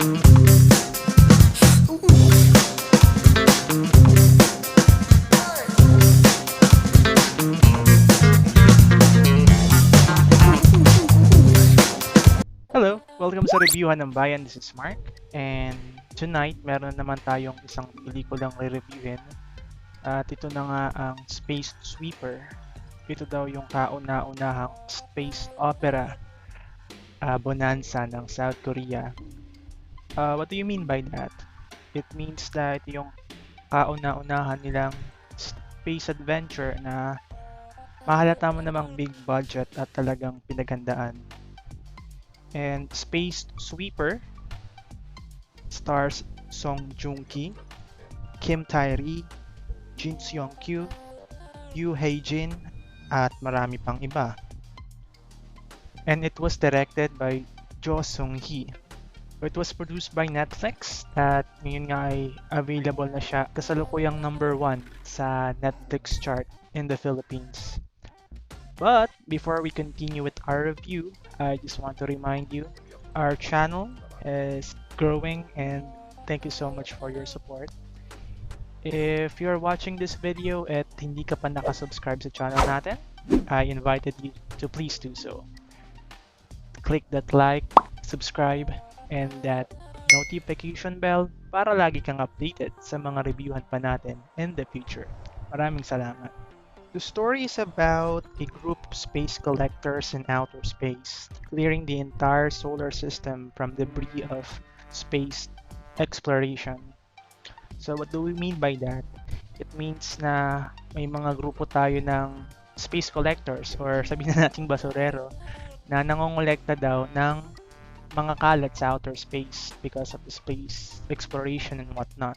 Hello! Welcome sa Rebyuhan ng Bayan. This is Mark. And tonight, meron naman tayong isang pelikulang re-reviewin. At ito na nga ang Space Sweeper. Ito daw yung kauna-unahang space opera bonanza ng South Korea. What do you mean by that? It means that ito yung kauna-unahan nilang space adventure na mahalata mo namang big budget at talagang pinaghandaan. And Space Sweeper stars joong-ki, tae-ri, seon-kyu, hai-jin, at marami pang iba. And it was directed by Sung-hee. It was produced by Netflix at ngayon nga ay available na siya kasalukuyang number 1 sa Netflix chart in the Philippines. But before we continue with our review, I just want to remind you our channel is growing and thank you so much for your support. If you're watching this video at hindi ka pa nakasubscribe sa channel natin, I invited you to please do so. Click that like, subscribe, and that notification bell para lagi kang updated sa mga reviewhan pa natin in the future. Maraming salamat. The story is about a group of space collectors in outer space, clearing the entire solar system from debris of space exploration. So what do we mean by that? It means na may mga grupo tayo ng space collectors or sabihin na nating basurero na nangongolekta daw ng mga kalat sa outer space because of the space exploration and whatnot.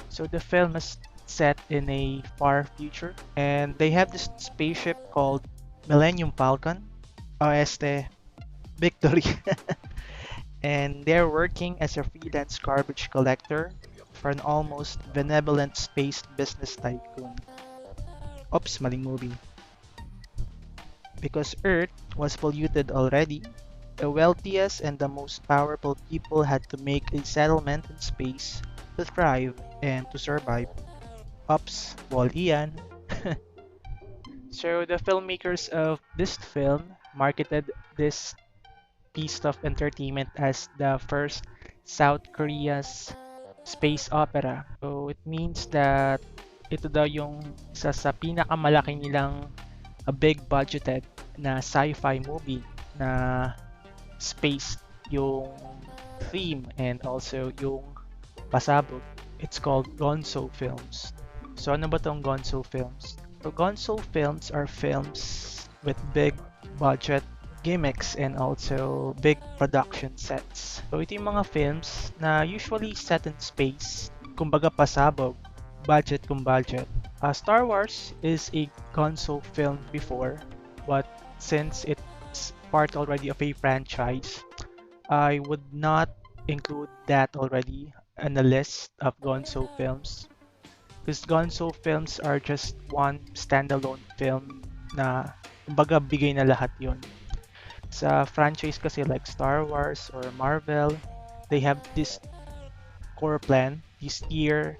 So the film is set in a far future and they have this spaceship called Millennium Falcon o Victory and they're working as a freelance garbage collector for an almost benevolent space business tycoon. Oops, maling movie. Because Earth was polluted already, the wealthiest and the most powerful people had to make a settlement in space to thrive and to survive. Ops, wall yan. So the filmmakers of this film marketed this piece of entertainment as the first South Korea's space opera. So it means that ito daw yung isa sa pinakamalaki nilang a big budgeted na sci-fi movie na space yung theme and also yung pasabog. It's called Gonzo Films. So ano ba tong Gonzo Films? So Gonzo Films are films with big budget gimmicks and also big production sets. So ito yung mga films na usually set in space, kumbaga pasabog, budget kung budget. Star Wars is a Gonzo film before, but since it's part already of a franchise, I would not include that already in the list of Gonzo films. Because Gonzo films are just one standalone film na kumbaga bigay na lahat yun. Sa franchise kasi like Star Wars or Marvel, they have this core plan, this year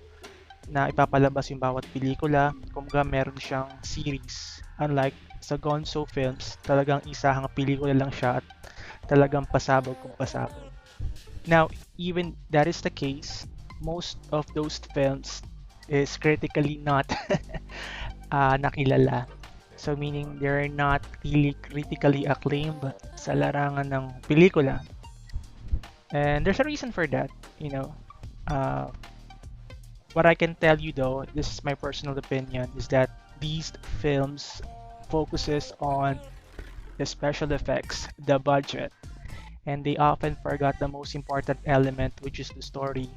na ipapalabas yung bawat pelikula. Kumbaga meron siyang series. Unlike sa Gonzo films, talagang isahang pelikula lang siya at talagang pasabog kung pasabog. Now, even that is the case, most of those films is critically not nakilala. So meaning they're not really critically acclaimed sa larangan ng pelikula. And there's a reason for that, you know. What I can tell you though, this is my personal opinion, is that these films focuses on the special effects, the budget, and they often forgot the most important element, which is the story.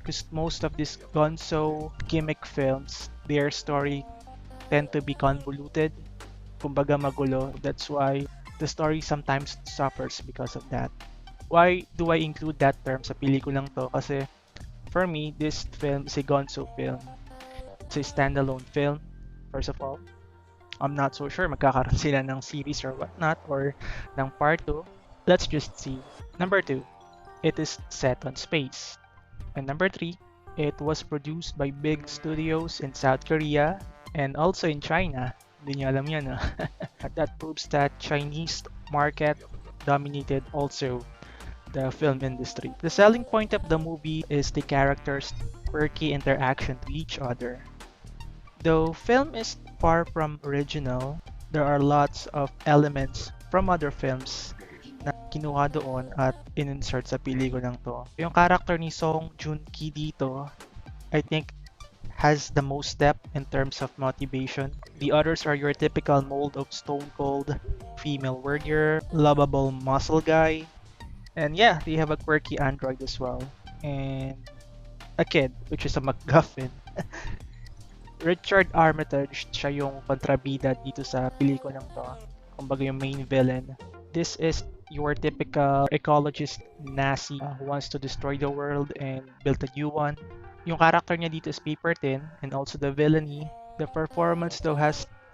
Because most of these Gonzo gimmick films, their story tend to be convoluted, kumbaga magulo. That's why the story sometimes suffers because of that. Why do I include that term sa pelikulang to? Kasi for me, this film is a Gonzo film. It's a standalone film, first of all. I'm not so sure magkakaroon sila ng series or whatnot or ng part 2. Let's just see. Number 2. it is set on space. And number 3, it was produced by big studios in South Korea and also in China. Hindi niyo alam yan, no? That proves that Chinese market dominated also the film industry. The selling point of the movie is the characters' quirky interaction to each other. Though film is far from original, there are lots of elements from other films na kinuha doon at in-insert sa pelikulang to. Yung character ni Joong-ki dito, I think has the most depth in terms of motivation. The others are your typical mold of stone cold female warrior, lovable muscle guy, and yeah, they have a quirky android as well, and a kid, which is a MacGuffin. Richard Armitage, siya yung kontrabida dito sa pelikulang to. Kumbaga yung main villain. This is your typical ecologist Nazi who wants to destroy the world and build a new one. Yung character niya dito is paper thin, and also the villainy. The performance though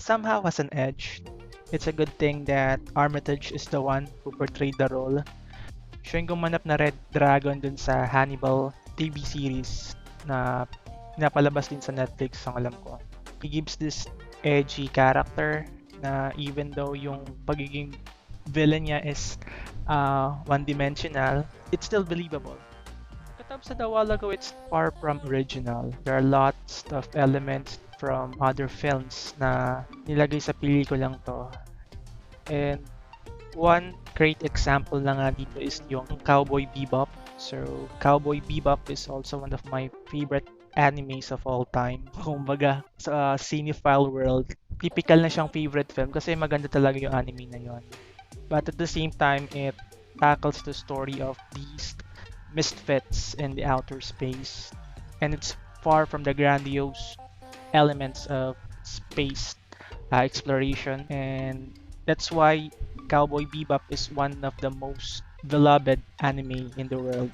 somehow has an edge. It's a good thing that Armitage is the one who portrayed the role. Siya yung gumanap na Red Dragon dun sa Hannibal TV series na pinapalabas din sa Netflix ang alam ko. He gives this edgy character na even though yung pagiging villain niya is one-dimensional, it's still believable. Katap sa a while ago, it's far from original. There are lots of elements from other films na nilagay sa pelikulang to. And one great example na nga dito is yung Cowboy Bebop. So, Cowboy Bebop is also one of my favorite animes of all time. Kumbaga, sa cinephile world, typical na siyang favorite film kasi maganda talaga yung anime na yon. But at the same time, it tackles the story of these misfits in the outer space. And it's far from the grandiose elements of space exploration. And that's why Cowboy Bebop is one of the most beloved anime in the world.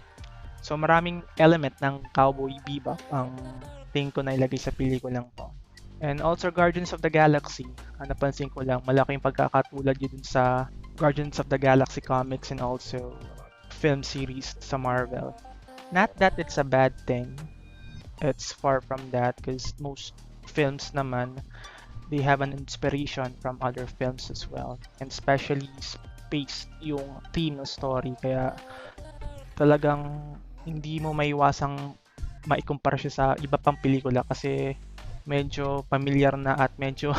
So maraming element ng Cowboy Bebop ang tingin ko na ilagay sa pelikulang to. And also Guardians of the Galaxy. Napansin ko lang, malaking pagkakatulad yun sa Guardians of the Galaxy comics and also film series sa Marvel. Not that it's a bad thing. It's far from that because most films naman, they have an inspiration from other films as well. And especially space yung theme ng story. Kaya talagang hindi mo maiwasang maikumpara siya sa iba pang pelikula kasi medyo familiar na at medyo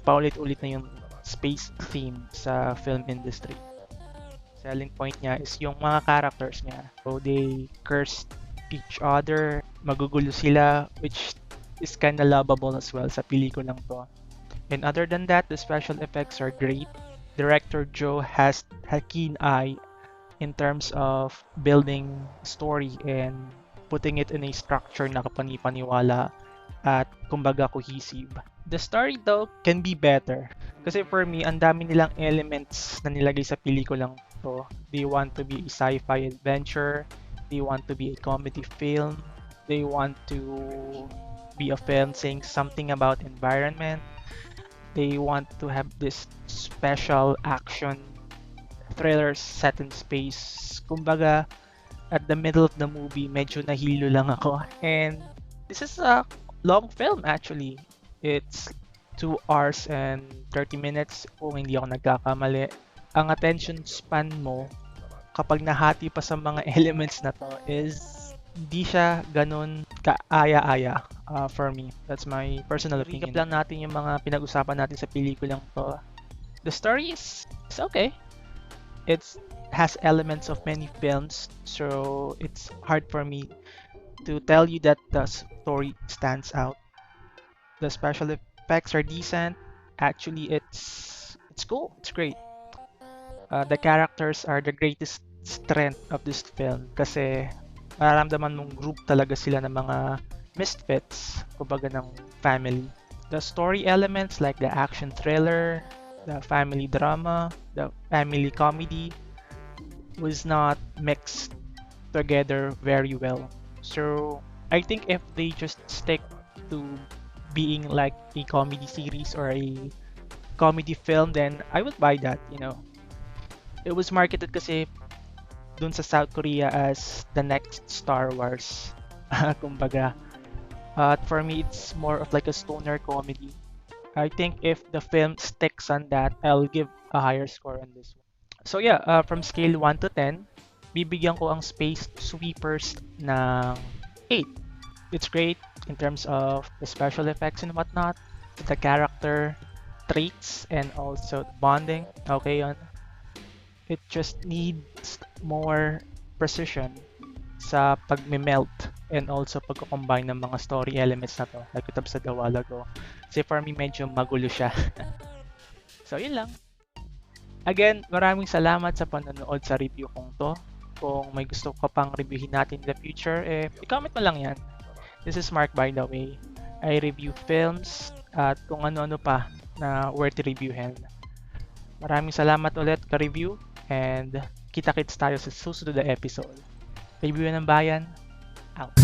paulit-ulit na yung space theme sa film industry. Selling point niya is yung mga characters niya. So they curse each other, magugulo sila, which is kinda lovable as well sa pelikulang to. And other than that, the special effects are great. Director Joe has a keen eye in terms of building story and putting it in a structure na kapani-paniwala at kumbaga cohesive. The story though can be better. Kasi for me, ang dami nilang elements na nilagay sa pelikulang to. They want to be a sci-fi adventure. They want to be a comedy film. They want to be a film saying something about environment. They want to have this special action thriller set in space. Kumbaga, at the middle of the movie, medyo nahilo lang ako. And this is a long film actually. It's 2 hours and 30 minutes kung hindi ako nagkakamali. Ang attention span mo kapag nahati pa sa mga elements na to is hindi siya ganun kaaya-aya for me. That's my personal opinion. Recap lang natin yung mga pinag-usapan natin sa pelikulang to. The story is okay. It has elements of many films, so it's hard for me to tell you that the story stands out. The special effects are decent. Actually, it's cool. It's great. The characters are the greatest strength of this film kasi mararamdaman mong group talaga sila ng mga misfits, kumbaga ng family. The story elements like the action thriller, the family drama, the family comedy was not mixed together very well. So I think if they just stick to being like a comedy series or a comedy film, then I would buy that, you know. It was marketed kasi dun sa South Korea as the next Star Wars. Kumbaga. For me, it's more of like a stoner comedy. I think if the film sticks on that, I'll give a higher score on this one. So yeah, from scale 1 to 10, bibigyan ko ang Space Sweepers ng 8. It's great in terms of the special effects and whatnot, the character traits, and also the bonding. Okay yun. It just needs more precision sa pag-melt and also pagko-combine ng mga story elements na to. Like ito sa a while ago. Kasi for me, medyo magulo siya. So, yun lang. Again, maraming salamat sa panonood sa review kong to. Kung may gusto ka pang reviewin natin in the future, i-comment mo lang yan. This is Mark, by the way. I review films at kung ano-ano pa na worth reviewin. Maraming salamat ulit ka-review and kita-kits tayo sa susunod na episode. Rebyuhan ng Bayan, out.